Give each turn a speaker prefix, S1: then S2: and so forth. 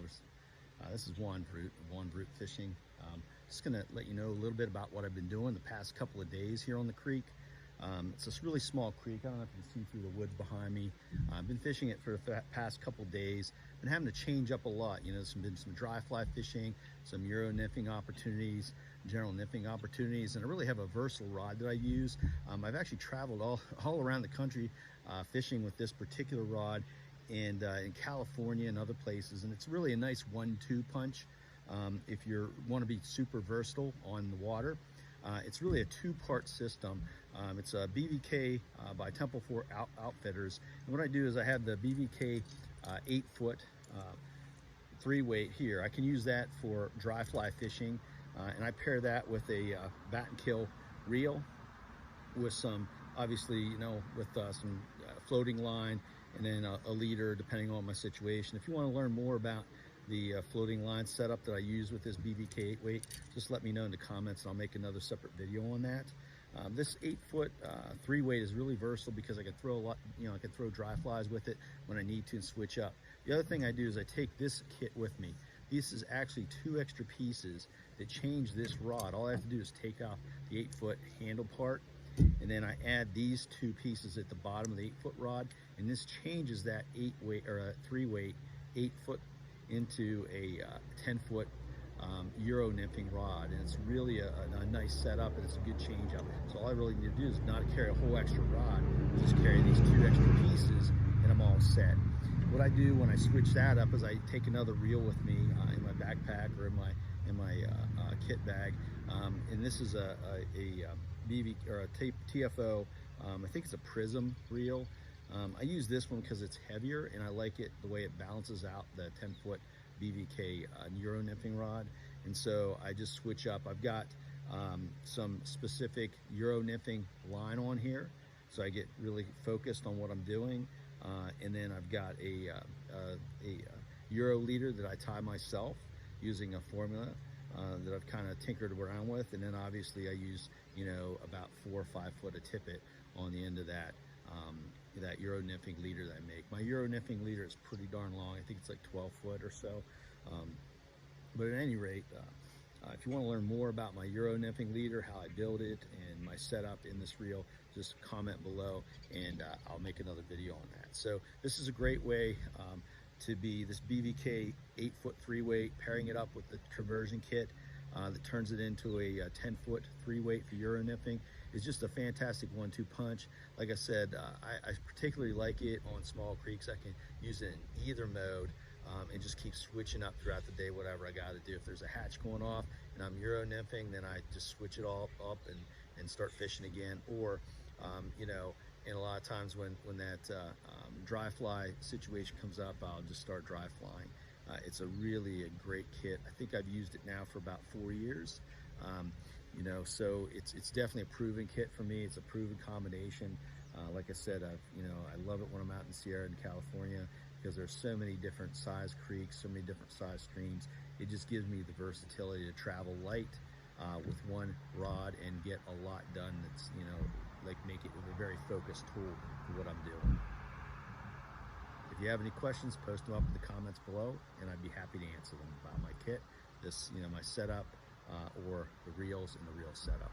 S1: $10. This is Juan Brute Fishing. Just gonna let you know a little bit about what I've been doing the past couple of days here on the creek. It's a really small creek. I don't know if you can see through the woods behind me. I've been fishing it for the past couple of days. Been having to change up a lot. You know, there's been some dry fly fishing, some Euro Nymping opportunities, general nymphing opportunities, and I really have a versatile rod that I use. I've actually traveled all around the country fishing with this particular rod, and in California and other places, and it's really a nice 1-2 punch if you want to be super versatile on the water. It's really a two-part system. It's a BVK by Temple Fort Outfitters, and what I do is I have the BVK 8-foot 3-weight here. I can use that for dry fly fishing, and I pair that with a bat and kill reel with some, obviously, you know, with some floating line, and then a leader depending on my situation. If you want to learn more about the floating line setup that I use with this BVK 8-weight, just let me know in the comments and I'll make another separate video on that. This 8-foot 3-weight is really versatile because I can throw a lot, you know, I can throw dry flies with it when I need to and switch up. The other thing I do is I take this kit with me. This is actually 2 extra pieces that change this rod. All I have to do is take off the 8-foot handle part, and then I add these 2 pieces at the bottom of the 8-foot rod, and this changes that 8-weight or a 3-weight 8-foot into a 10-foot Euro Nymping rod, and it's really a nice setup, and it's a good change up. So all I really need to do is not carry a whole extra rod, just carry these 2 extra pieces, and I'm all set. What I do when I switch that up is I take another reel with me in my backpack or in my kit bag, and this is a BV or a TFO. I think it's a Prism reel. I use this one because it's heavier, and I like it the way it balances out the 10-foot BVK Euro Nymping rod. And so I just switch up. I've got some specific Euro Nymping line on here, so I get really focused on what I'm doing. And then I've got a Euro leader that I tie myself using a formula that I've kind of tinkered around with. And then obviously I use, you know, about 4 or 5 foot of tippet on the end of that that Euro Nymping leader that I make. My Euro Nymping leader is pretty darn long. I think it's like 12 foot or so. But at any rate, if you want to learn more about my Euro Nymping leader, how I build it, and my setup in this reel, just comment below, and I'll make another video on that. So this is a great way to be this BVK 8-foot 3-weight, pairing it up with the conversion kit that turns it into a 10-foot 3-weight for Euro Nymping. It's just a fantastic 1-2 punch. Like I said, I particularly like it on small creeks. I can use it in either mode and just keep switching up throughout the day, whatever I got to do. If there's a hatch going off and I'm Euro Nymphing, then I just switch it all up and start fishing again. Or, you know, and a lot of times when that dry fly situation comes up, I'll just start dry flying. It's a great kit. I think I've used it now for about 4 years. You know, so it's definitely a proven kit for me. It's a proven combination. Like I said, I love it when I'm out in Sierra in California, because there's so many different size creeks, so many different size streams. It just gives me the versatility to travel light with one rod and get a lot done. That's, you know, like make it a very focused tool for what I'm doing. If you have any questions, post them up in the comments below, and I'd be happy to answer them about my kit, this, you know, my setup, or the reels and the reel setup.